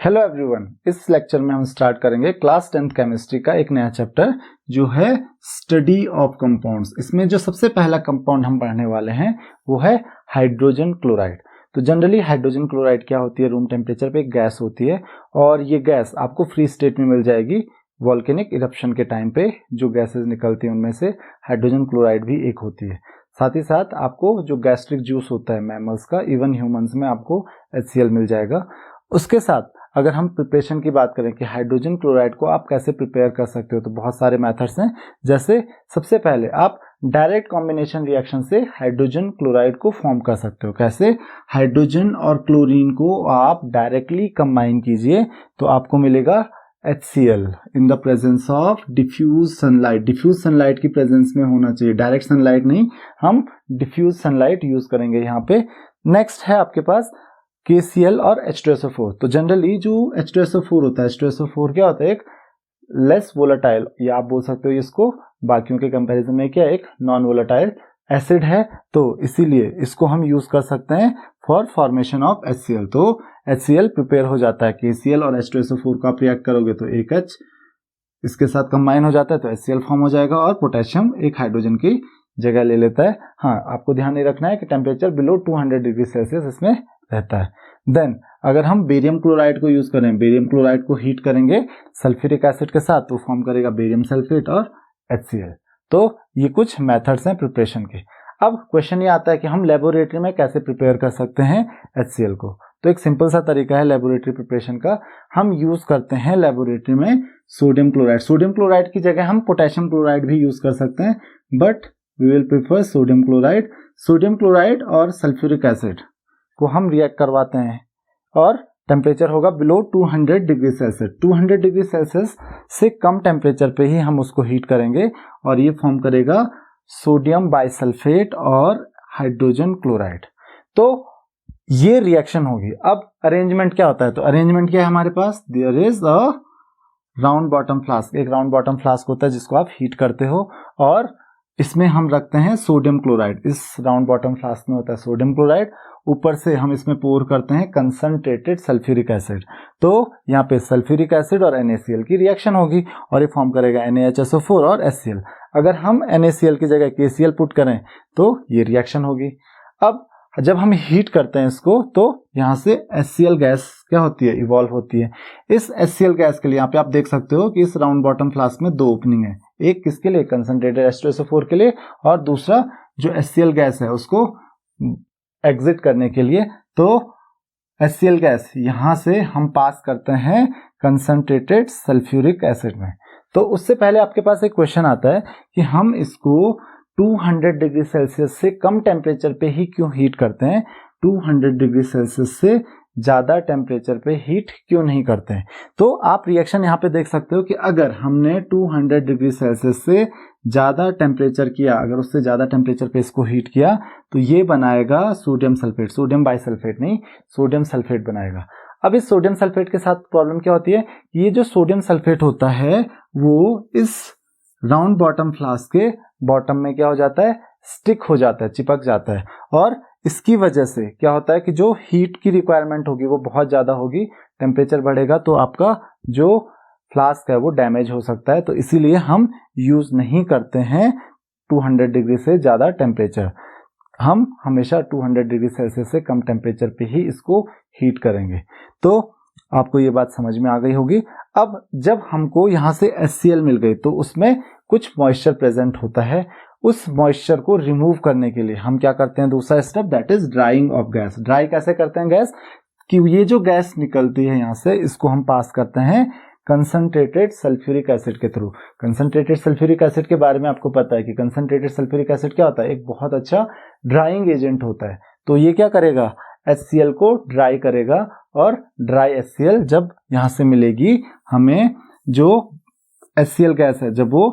Hello everyone, इस lecture में हम स्टार्ट करेंगे क्लास 10th केमिस्ट्री का एक नया चैप्टर जो है स्टडी ऑफ कंपाउंड्स। इसमें जो सबसे पहला कंपाउंड हम पढ़ने वाले हैं वो है हाइड्रोजन क्लोराइड। तो जनरली हाइड्रोजन क्लोराइड क्या होती है, रूम टेम्परेचर पे एक गैस होती है और ये गैस आपको फ्री स्टेट में मिल जाएगी। वॉल्केनिक इरप्शन के टाइम पे जो गैसेज निकलती हैं उनमें से हाइड्रोजन क्लोराइड भी एक होती है। साथ ही साथ आपको जो गैस्ट्रिक जूस होता है मैमल्स का, इवन ह्यूमंस में आपको HCl मिल जाएगा। उसके साथ अगर हम प्रिपरेशन की बात करें कि हाइड्रोजन क्लोराइड को आप कैसे प्रिपेयर कर सकते हो, तो बहुत सारे मेथड्स हैं। जैसे सबसे पहले आप डायरेक्ट कॉम्बिनेशन रिएक्शन से हाइड्रोजन क्लोराइड को फॉर्म कर सकते हो। कैसे? हाइड्रोजन और क्लोरीन को आप डायरेक्टली कंबाइन कीजिए तो आपको मिलेगा HCl in the presence of diffuse sunlight. Diffuse sunlight की प्रेजेंस में होना चाहिए, डायरेक्ट सनलाइट नहीं, हम डिफ्यूज सनलाइट यूज करेंगे यहाँ पे। नेक्स्ट है आपके पास KCl और H2SO4। तो जनरली जो H2SO4 होता है, H2SO4 क्या होता है, एक लेस वोलेटाइल, या आप बोल सकते हो इसको बाकियों के कंपैरिजन में क्या, एक नॉन वोलेटाइल एसिड है। तो इसीलिए इसको हम यूज कर सकते हैं फॉर फॉर्मेशन ऑफ HCl। तो HCl प्रिपेयर हो जाता है, KCl और H2SO4 को आप रिएक्ट करोगे तो एक H इसके साथ कंबाइन हो जाता है तो HCl फॉर्म हो जाएगा और पोटेशियम एक हाइड्रोजन की जगह ले लेता है। हाँ, आपको ध्यान नहीं रखना है कि टेम्परेचर बिलो 200 डिग्री सेल्सियस इसमें रहता है। देन अगर हम बेरियम क्लोराइड को यूज करें, बेरियम क्लोराइड को हीट करेंगे सल्फ्यूरिक एसिड के साथ तो फॉर्म करेगा बेरियम सल्फेट और HCl। तो ये कुछ मेथड्स हैं प्रिपरेशन के। अब क्वेश्चन ये आता है कि हम लेबोरेटरी में कैसे प्रिपेयर कर सकते हैं HCl को। तो एक सिंपल सा तरीका है लेबोरेटरी प्रिपरेशन का। हम यूज करते हैं लेबोरेटरी में सोडियम क्लोराइड। सोडियम क्लोराइड की जगह हम पोटेशियम क्लोराइड भी यूज कर सकते हैं, but we will prefer sodium chloride. Sodium chloride और सल्फ्यूरिक एसिड को हम रिएक्ट करवाते हैं और टेम्परेचर होगा below 200 degree Celsius. 200 degree Celsius से कम टेम्परेचर पे ही हम उसको हीट करेंगे और ये फॉर्म करेगा सोडियम बाइसल्फेट और हाइड्रोजन क्लोराइड। तो ये रिएक्शन होगी। अब अरेंजमेंट क्या होता है, तो अरेंजमेंट क्या है हमारे पास, there is a round bottom flask. एक राउंड बॉटम फ्लास्क होता है जिसको आप हीट करते हो और इसमें हम रखते हैं सोडियम क्लोराइड। इस राउंड बॉटम फ्लास्क में होता है सोडियम क्लोराइड, ऊपर से हम इसमें पोर करते हैं कंसंट्रेटेड सल्फ्यूरिक एसिड। तो यहाँ पे सल्फ्यूरिक एसिड और NaCl की रिएक्शन होगी और ये फॉर्म करेगा NaHSO4 और HCl। अगर हम NaCl की जगह KCl पुट करें तो ये रिएक्शन होगी। अब जब हम हीट करते हैं इसको तो यहाँ से HCl गैस क्या होती है, इवॉल्व होती है। इस HCl गैस के लिए यहाँ पे आप देख सकते हो कि इस राउंड बॉटम फ्लास्क में 2 ओपनिंग है, एक किसके लिए, कंसंट्रेटेड H2SO4 के लिए, और दूसरा जो HCl गैस है उसको एग्जिट करने के लिए। तो HCl गैस यहां से हम पास करते हैं कंसंट्रेटेड सल्फ्यूरिक एसिड में। तो उससे पहले आपके पास एक क्वेश्चन आता है कि हम इसको 200 डिग्री सेल्सियस से कम टेम्परेचर पे ही क्यों हीट करते हैं, 200 डिग्री सेल्सियस से ज्यादा टेम्परेचर पे हीट क्यों नहीं करते हैं। तो आप रिएक्शन यहाँ पे देख सकते हो कि अगर हमने 200 डिग्री सेल्सियस से ज्यादा टेम्परेचर किया, अगर उससे ज्यादा टेम्परेचर पे इसको हीट किया तो ये बनाएगा सोडियम सल्फेट, सोडियम बाइसल्फेट नहीं, सोडियम सल्फेट बनाएगा। अब इस सोडियम सल्फेट के साथ प्रॉब्लम क्या होती है, ये जो सोडियम सल्फेट होता है वो इस राउंड बॉटम फ्लास्क के बॉटम में क्या हो जाता है, स्टिक हो जाता है, चिपक जाता है। और इसकी वजह से क्या होता है कि जो हीट की रिक्वायरमेंट होगी वो बहुत ज्यादा होगी, टेम्परेचर बढ़ेगा तो आपका जो फ्लास्क है वो डैमेज हो सकता है। तो इसीलिए हम यूज नहीं करते हैं 200 डिग्री से ज्यादा टेम्परेचर। हम हमेशा 200 डिग्री सेल्सियस से कम टेम्परेचर पे ही इसको हीट करेंगे। तो आपको ये बात समझ में आ गई होगी। अब जब हमको यहाँ से HCl मिल गई तो उसमें कुछ मॉइस्चर प्रेजेंट होता है। उस मॉइस्चर को रिमूव करने के लिए हम क्या करते हैं, दूसरा step, that is drying of gas. Dry कैसे करते हैं गैस, कि ये जो गैस निकलती है यहाँ से इसको हम पास करते हैं कंसंट्रेटेड सल्फ्यूरिक एसिड के थ्रू। कंसंट्रेटेड सल्फ्यूरिक एसिड के बारे में आपको पता है कि कंसंट्रेटेड सल्फ्यूरिक एसिड क्या होता है, एक बहुत अच्छा ड्राइंग एजेंट होता है। तो ये क्या करेगा, HCl को ड्राई करेगा और ड्राई HCl जब यहाँ से मिलेगी हमें, जो HCl गैस है जब वो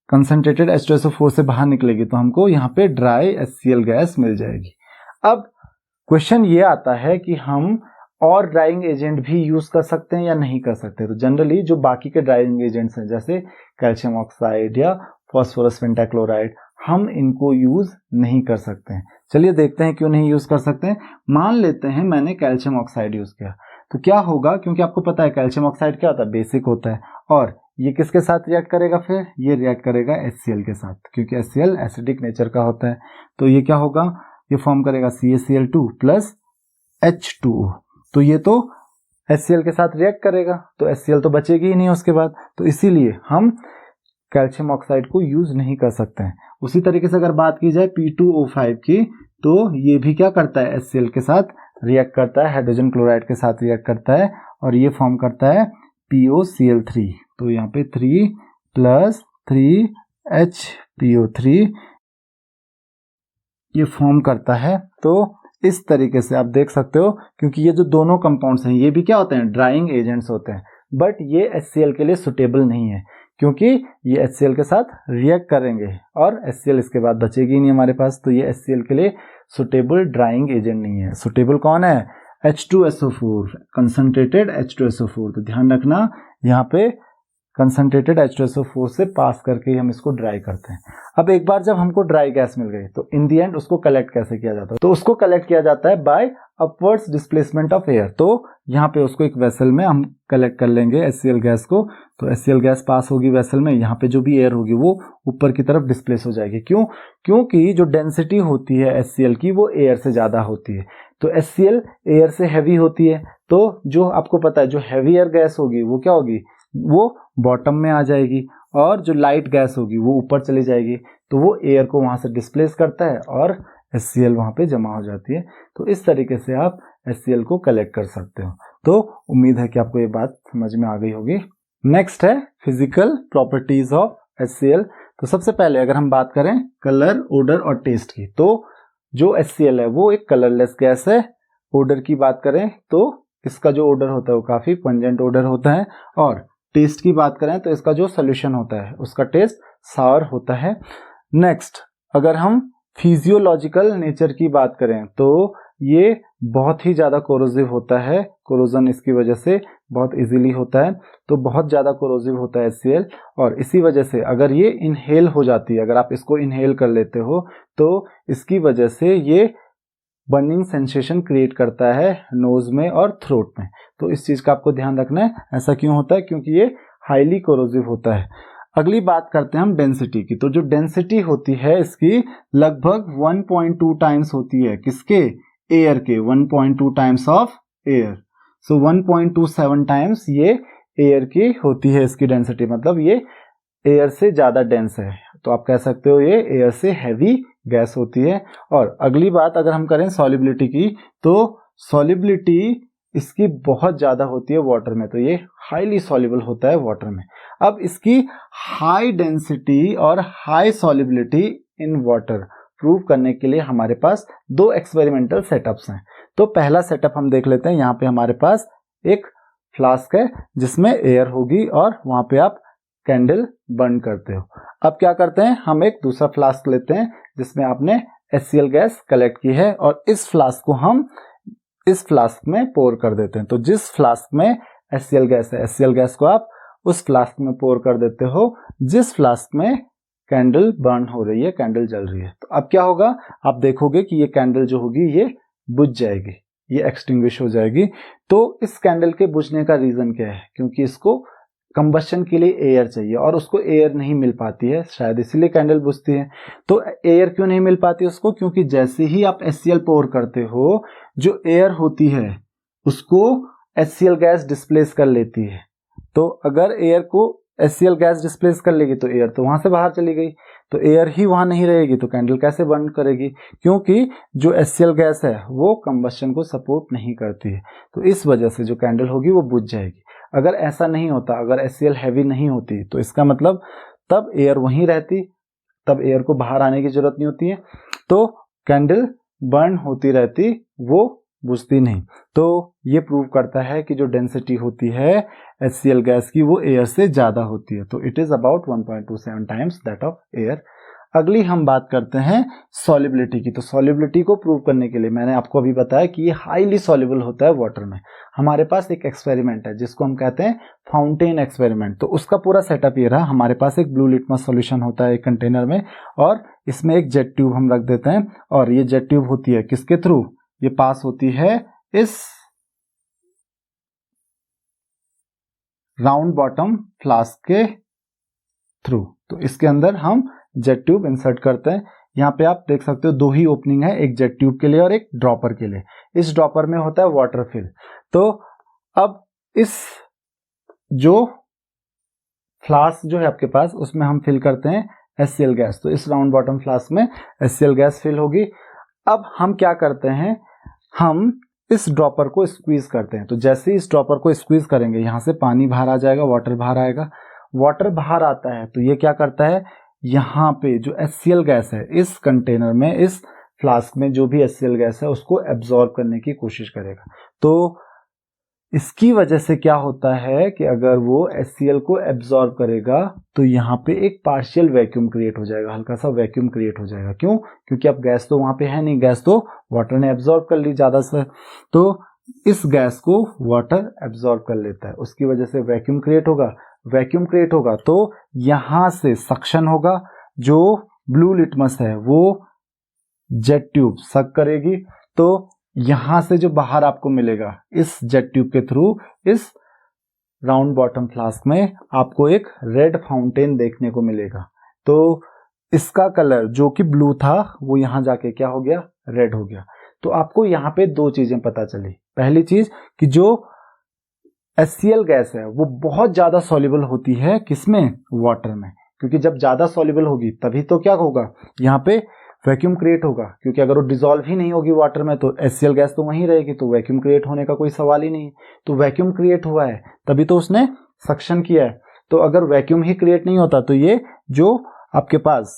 कंसंट्रेटेड H2SO4 से बाहर निकलेगी तो हमको यहाँ पे ड्राई HCl गैस मिल जाएगी। अब क्वेश्चन ये आता है कि हम और ड्राइंग एजेंट भी यूज कर सकते हैं या नहीं कर सकते। तो जनरली जो बाकी के ड्राइंग एजेंट्स हैं जैसे कैल्शियम ऑक्साइड या फास्फोरस पेंटाक्लोराइड, हम इनको यूज नहीं कर सकते हैं। चलिए देखते हैं क्यों नहीं यूज कर सकते हैं। मान लेते हैं मैंने कैल्शियम ऑक्साइड यूज किया, तो क्या होगा, क्योंकि आपको पता है कैल्शियम ऑक्साइड क्या होता है, बेसिक होता है, और ये किसके साथ रिएक्ट करेगा, फिर ये रिएक्ट करेगा HCl के साथ, क्योंकि HCl एसिडिक नेचर का होता है। तो ये क्या होगा, ये फॉर्म करेगा CaCl2 प्लस H2O। तो ये तो HCl के साथ रिएक्ट करेगा, तो HCl तो बचेगी ही नहीं उसके बाद, तो इसीलिए हम कैल्शियम ऑक्साइड को यूज नहीं कर सकते हैं। उसी तरीके से अगर बात की जाए P2O5 की, तो ये भी क्या करता है, HCl के साथ रिएक्ट करता है, हाइड्रोजन क्लोराइड के साथ रिएक्ट करता है, और ये फॉर्म करता है POCl3। तो यहाँ पे 3 प्लस 3HPO3 ये फॉर्म करता है। तो इस तरीके से आप देख सकते हो, क्योंकि ये जो दोनों कंपाउंड्स हैं ये भी क्या होते हैं, ड्राइंग एजेंट्स होते हैं, बट ये HCl के लिए सुटेबल नहीं है, क्योंकि ये HCl के साथ रिएक्ट करेंगे और HCl इसके बाद बचेगी नहीं हमारे पास, तो ये HCl के लिए सुटेबल ड्राइंग एजेंट नहीं है। सुटेबल कौन है, H2SO4, कंसंट्रेटेड H2SO4। तो ध्यान रखना, यहाँ पे कंसंट्रेटेड H2SO4 से पास करके हम इसको ड्राई करते हैं। अब एक बार जब हमको ड्राई गैस मिल गई, तो इन दी एंड उसको कलेक्ट कैसे किया जाता है, तो उसको कलेक्ट किया जाता है by upwards displacement of air. तो यहाँ पे उसको एक वेसल में हम कलेक्ट कर लेंगे HCl गैस को, तो HCl गैस पास होगी वेसल में, यहाँ पे जो भी एयर होगी वो ऊपर की तरफ डिस्प्लेस हो जाएगी। क्यों, क्योंकि जो डेंसिटी होती है HCl की वो एयर से ज्यादा होती है, तो HCl एयर से हैवी होती है, तो जो आपको पता है जो हैवी एयर गैस होगी वो क्या होगी, वो बॉटम में आ जाएगी, और जो लाइट गैस होगी वो ऊपर चली जाएगी, तो वो एयर को वहां से डिस्प्लेस करता है और HCl वहां पे जमा हो जाती है। तो इस तरीके से आप HCl को कलेक्ट कर सकते हो। तो उम्मीद है कि आपको ये बात समझ में आ गई होगी। नेक्स्ट है फिजिकल प्रॉपर्टीज ऑफ HCl। तो सबसे पहले अगर हम बात करें कलर, ओडर और टेस्ट की, तो जो HCl है वो एक कलरलेस गैस है। ओडर की बात करें तो इसका जो ओडर होता है वो काफी पंजेंट ओडर होता है, और टेस्ट की बात करें तो इसका जो सोल्यूशन होता है उसका टेस्ट सावर होता है। नेक्स्ट, अगर हम फिजियोलॉजिकल नेचर की बात करें तो ये बहुत ही ज्यादा कोरोसिव होता है, कोरोजन इसकी वजह से बहुत इजीली होता है, तो बहुत ज्यादा कोरोसिव होता है HCl, और इसी वजह से अगर ये इनहेल हो जाती है, अगर आप इसको इनहेल कर लेते हो तो इसकी वजह से ये बर्निंग सेंसेशन क्रिएट करता है नोज में और थ्रोट में। तो इस चीज का आपको ध्यान रखना है, ऐसा क्यों होता है, क्योंकि ये हाईली कोरोसिव होता है। अगली बात करते हैं हम डेंसिटी की। तो जो डेंसिटी होती है इसकी लगभग 1.2 टाइम्स होती है, किसके, एयर के, 1.2 times of air. So 1.27 times ये एयर की होती है इसकी डेंसिटी, मतलब ये एयर से ज्यादा डेंस है, तो आप कह सकते हो ये एयर से हैवी गैस होती है। और अगली बात अगर हम करें सॉल्युबिलिटी की, तो सॉल्युबिलिटी इसकी बहुत ज्यादा होती है वाटर में, तो ये हाईली सॉल्युबल होता है वाटर में। अब इसकी हाई डेंसिटी और high solubility in water prove करने के लिए हमारे पास दो एक्सपेरिमेंटल सेटअप्स हैं। तो पहला सेटअप हम देख लेते हैं। यहाँ पे हमारे पास एक फ्लास्क है जिसमें एयर होगी और वहां पे आप कैंडल बर्न करते हो। अब क्या करते हैं, हम एक दूसरा फ्लास्क लेते हैं जिसमें आपने HCl गैस कलेक्ट की है, और इस फ्लास्क को हम इस फ्लास्क में पोर कर देते हैं। तो जिस फ्लास्क में HCl गैस है, HCl गैस को आप उस फ्लास्क में पोर कर देते हो जिस फ्लास्क में कैंडल बर्न हो रही है, कैंडल जल रही है। तो अब क्या होगा, आप देखोगे कि ये कैंडल जो होगी ये बुझ जाएगी, ये एक्सटिंग्विश हो जाएगी। तो इस कैंडल के बुझने का रीजन क्या है, क्योंकि इसको कंबशन के लिए एयर चाहिए और उसको एयर नहीं मिल पाती है, शायद इसीलिए कैंडल बुझती है। तो एयर क्यों नहीं मिल पाती उसको, क्योंकि जैसे ही आप HCl पोर करते हो, जो एयर होती है उसको HCl गैस डिस्प्लेस कर लेती है। तो अगर एयर को HCl गैस डिस्प्लेस कर लेगी तो एयर तो वहां से बाहर चली गई, तो एयर ही वहां नहीं रहेगी तो कैंडल कैसे बर्न करेगी, क्योंकि जो HCl गैस है वो कंबशन को सपोर्ट नहीं करती है। तो इस वजह से जो कैंडल होगी वो बुझ जाएगी। अगर ऐसा नहीं होता, अगर HCl हैवी नहीं होती, तो इसका मतलब तब एयर वहीं रहती, तब एयर को बाहर आने की जरूरत नहीं होती है, तो कैंडल बर्न होती रहती, वो बुझती नहीं। तो ये प्रूव करता है कि जो डेंसिटी होती है HCl गैस की वो एयर से ज्यादा होती है। तो it is about 1.27 times that of air. अगली हम बात करते हैं सॉल्युबिलिटी की। तो सॉल्युबिलिटी को प्रूव करने के लिए मैंने आपको अभी बताया कि ये हाईली सॉल्युबल होता है वाटर में। हमारे पास एक एक्सपेरिमेंट है जिसको हम कहते हैं फाउंटेन एक्सपेरिमेंट। तो उसका पूरा सेटअप ये रहा, हमारे पास एक ब्लू लिटमस सॉल्यूशन होता है एक कंटेनर में, और इसमें एक जेट ट्यूब हम रख देते हैं, और ये जेट ट्यूब होती है किसके थ्रू, ये पास होती है इस राउंड बॉटम फ्लास्क के थ्रू। तो इसके अंदर हम जेट ट्यूब इंसर्ट करते हैं। यहाँ पे आप देख सकते हो 2 ही ओपनिंग है, एक जेट ट्यूब के लिए और एक ड्रॉपर के लिए। इस ड्रॉपर में होता है वाटर फिल। तो अब इस जो फ्लास्क जो है आपके पास उसमें हम फिल करते हैं HCl गैस। तो इस राउंड बॉटम फ्लास्क में HCl गैस फिल होगी। अब हम क्या करते हैं, हम इस ड्रॉपर को स्क्वीज करते हैं। तो जैसे ही इस ड्रॉपर को स्क्वीज करेंगे यहाँ से पानी बाहर आ जाएगा, वाटर बाहर आएगा। वाटर बाहर आता है तो ये क्या करता है, यहाँ पे जो HCl गैस है इस कंटेनर में, इस फ्लास्क में जो भी HCl गैस है उसको एब्जॉर्ब करने की कोशिश करेगा। तो इसकी वजह से क्या होता है कि अगर वो HCl को एब्जॉर्ब करेगा तो यहाँ पे एक पार्शियल वैक्यूम क्रिएट हो जाएगा, हल्का सा वैक्यूम क्रिएट हो जाएगा। क्यों? क्योंकि अब गैस तो वहां पे है नहीं, गैस तो वाटर ने एब्जॉर्ब कर ली ज्यादा से। तो इस गैस को वाटर एब्जॉर्ब कर लेता है, उसकी वजह से वैक्यूम क्रिएट होगा। वैक्यूम क्रिएट होगा तो यहां से सक्शन होगा, जो ब्लू लिटमस है वो जेट ट्यूब सक करेगी। तो यहां से जो बाहर आपको मिलेगा इस जेट ट्यूब के थ्रू, इस राउंड बॉटम फ्लास्क में आपको एक रेड फाउंटेन देखने को मिलेगा। तो इसका कलर जो कि ब्लू था वो यहां जाके क्या हो गया, रेड हो गया। तो आपको यहाँ पे 2 चीजें पता चली। पहली चीज कि जो HCl गैस है वो बहुत ज्यादा सॉल्युबल होती है किसमें, वाटर में। क्योंकि जब ज्यादा सॉल्युबल होगी तभी तो क्या होगा, यहाँ पे वैक्यूम क्रिएट होगा। क्योंकि अगर वो डिसॉल्व ही नहीं होगी वाटर में तो HCl गैस तो वहीं रहेगी, तो वैक्यूम क्रिएट होने का कोई सवाल ही नहीं। तो वैक्यूम क्रिएट हुआ है तभी तो उसने सक्शन किया है। तो अगर वैक्यूम ही क्रिएट नहीं होता तो ये जो आपके पास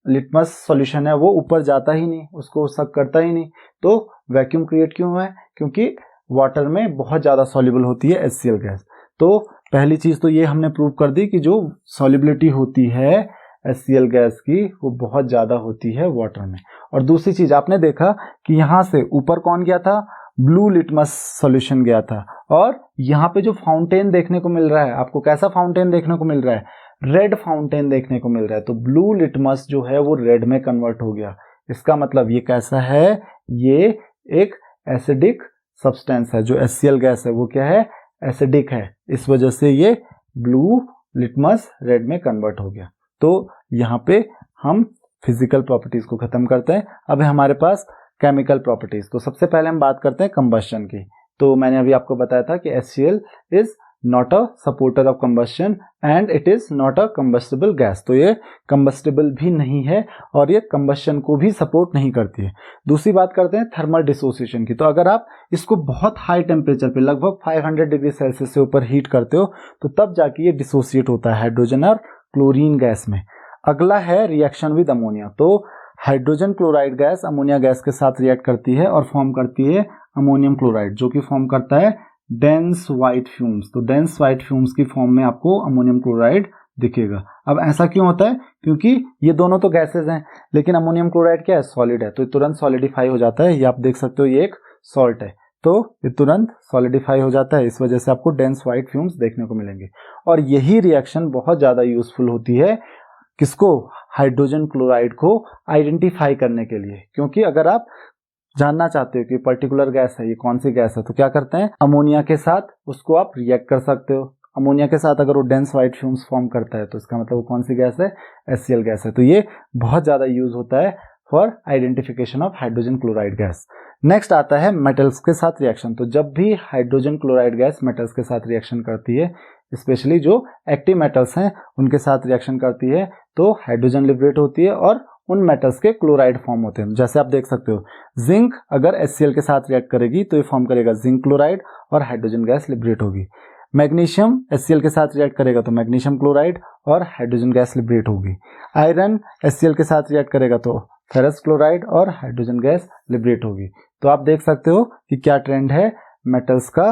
लिटमस सॉल्यूशन है वो ऊपर जाता ही नहीं, उसको सक करता ही नहीं। तो वैक्यूम क्रिएट क्यों हुआ है, क्योंकि वाटर में बहुत ज्यादा सॉल्युबल होती है HCl गैस। तो पहली चीज तो ये हमने प्रूव कर दी कि जो सॉल्युबिलिटी होती है HCl गैस की वो बहुत ज्यादा होती है वाटर में। और दूसरी चीज आपने देखा कि यहां से ऊपर कौन गया था, ब्लू लिटमस सॉल्यूशन गया था। और यहाँ पे जो फाउंटेन देखने को मिल रहा है आपको, कैसा फाउंटेन देखने को मिल रहा है, रेड फाउंटेन देखने को मिल रहा है। तो ब्लू लिटमस जो है वो रेड में कन्वर्ट हो गया। इसका मतलब ये कैसा है, ये एक एसिडिक सब्सटेंस है। जो HCl गैस है वो क्या है, एसिडिक है। इस वजह से ये ब्लू लिटमस रेड में कन्वर्ट हो गया। तो यहाँ पे हम फिजिकल प्रॉपर्टीज को खत्म करते हैं। अब है हमारे पास केमिकल प्रॉपर्टीज। तो सबसे पहले हम बात करते हैं कंबस्शन की। तो मैंने अभी आपको बताया था कि HCl is not a supporter of combustion and it is not a combustible gas. तो ये कंबस्टिबल भी नहीं है और ये कंबस्शन को भी सपोर्ट नहीं करती है। दूसरी बात करते हैं थर्मल डिसोसिएशन की। तो अगर आप इसको बहुत हाई टेम्परेचर पे लगभग 500 डिग्री सेल्सियस से ऊपर हीट करते हो तो तब जाके ये डिसोसिएट होता है हाइड्रोजन और क्लोरीन गैस में। अगला है रिएक्शन विद अमोनिया। तो hydrogen chloride gas ammonia gas के साथ रिएक्ट करती है और फॉर्म करती है अमोनियम क्लोराइड, जो कि फॉर्म करता है डेंस व्हाइट फ्यूम्स। तो डेंस व्हाइट फ्यूम्स की फॉर्म में आपको अमोनियम क्लोराइड दिखेगा। अब ऐसा क्यों होता है, क्योंकि ये दोनों तो गैसेज हैं, लेकिन अमोनियम क्लोराइड क्या है, सॉलिड है। तो ये तुरंत सॉलिडिफाई हो जाता है। ये आप देख सकते हो ये एक सॉल्ट है, तो ये तुरंत सॉलिडिफाई हो जाता है। इस वजह से आपको डेंस व्हाइट फ्यूम्स देखने को मिलेंगे। और यही रिएक्शन बहुत ज्यादा यूजफुल होती है किसको, हाइड्रोजन क्लोराइड को आइडेंटिफाई करने के लिए। क्योंकि अगर आप जानना चाहते हो कि पर्टिकुलर गैस है ये कौन सी गैस है, तो क्या करते हैं, अमोनिया के साथ उसको आप रिएक्ट कर सकते हो। अमोनिया के साथ अगर वो डेंस व्हाइट फ्यूम्स फॉर्म करता है तो इसका मतलब वो कौन सी गैस है, HCl गैस है। तो ये बहुत ज्यादा यूज होता है for identification of hydrogen chloride gas. Next आता है मेटल्स के साथ रिएक्शन। तो जब भी हाइड्रोजन क्लोराइड गैस मेटल्स के साथ रिएक्शन करती है, स्पेशली जो एक्टिव मेटल्स हैं उनके साथ रिएक्शन करती है, तो हाइड्रोजन लिबरेट होती है और उन मेटल्स के क्लोराइड फॉर्म होते हैं। जैसे आप देख सकते हो जिंक अगर HCl के साथ रिएक्ट करेगी तो ये फॉर्म करेगा जिंक क्लोराइड और हाइड्रोजन गैस लिबरेट होगी। मैग्नीशियम HCl के साथ रिएक्ट करेगा तो मैग्नीशियम क्लोराइड और हाइड्रोजन गैस लिबरेट होगी। आयरन HCl के साथ रिएक्ट करेगा तो फेरस क्लोराइड और हाइड्रोजन गैस लिबरेट होगी। तो आप देख सकते हो कि क्या ट्रेंड है मेटल्स का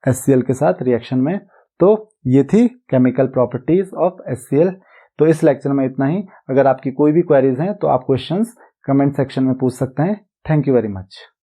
HCl के साथ रिएक्शन में। तो ये थी केमिकल प्रॉपर्टीज ऑफ HCl। तो इस लेक्चर में इतना ही। अगर आपकी कोई भी क्वेरीज हैं तो आप क्वेश्चंस कमेंट सेक्शन में पूछ सकते हैं। Thank you very much.